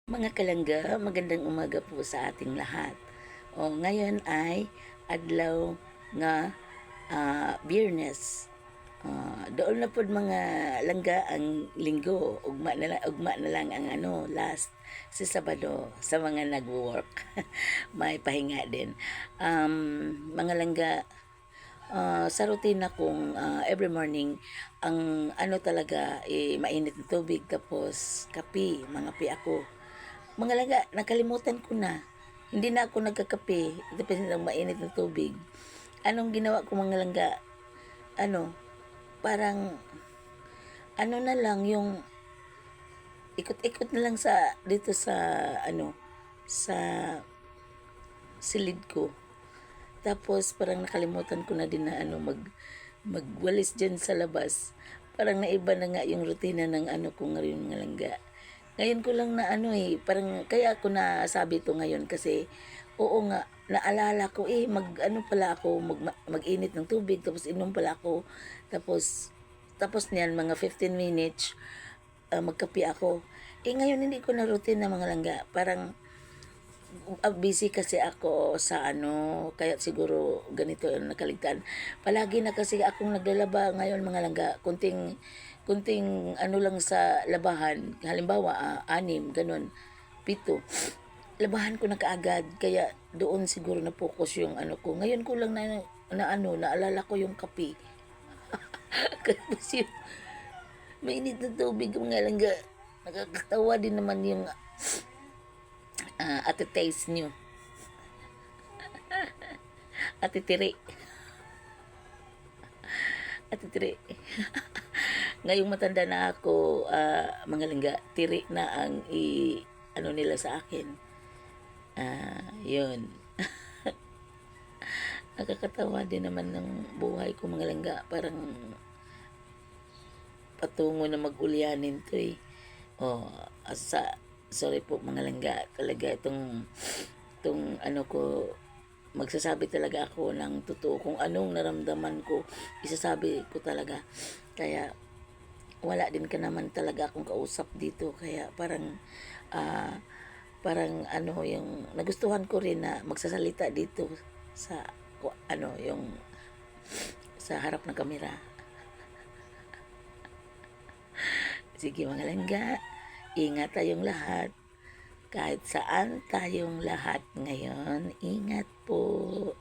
Mga kalangga, magandang umaga po sa ating lahat. Ngayon ay adlaw nga Biyernes. Doon na pod mga langga ang linggo, ugma na lang ang last si Sabado sa mga nagwo-work. May pahinga din. Mga langga, sa rutina kong every morning, ang talaga, mainit na tubig tapos kape, mga pi ako. Mga langga, nakalimutan ko na. Hindi na ako nagkakape. Depende ng mainit na tubig. Anong ginawa ko mga langga? Parang, na lang yung ikot-ikot na lang dito sa silid ko. Tapos parang nakalimutan ko na din na magwalis dyan sa labas. Parang naiba na nga yung rutina ng ko ngayon mga langga. Ngayon ko lang na parang kaya ako na sabi to ngayon kasi oo nga, naalala ko pala ako, mag-init ng tubig, tapos inom pala ako, tapos niyan mga 15 minutes, magkape ako. Ngayon hindi ko na routine na mga langga, parang busy kasi ako sa kaya siguro ganito yung nakaligtaan. Palagi na kasi akong naglalaba ngayon mga langga, kunting lang sa labahan, halimbawa 6, ganun, 7, labahan ko na kaagad, kaya doon siguro na focus yung ko. Ngayon ko lang naalala ko yung kape. Kasi mainit na tubig mga langga, nakakatawa din naman yung ate taste nyo, ate tiri. Ngayong matanda na ako, mga langga, tiri na ang nila sa akin. Yun. Nakakatawa din naman ng buhay ko mga langga. Parang patungo na mag-ulyanin to eh. Sorry po mga langga. Talaga itong ko, magsasabi talaga ako ng totoo. Kung anong naramdaman ko, isasabi ko talaga. Kaya wala din ka naman talaga akong kausap dito, kaya parang yung nagustuhan ko rin na magsasalita dito sa yung sa harap ng kamera. Sige mga langga, ingat tayong lahat kahit saan tayong lahat ngayon. Ingat po.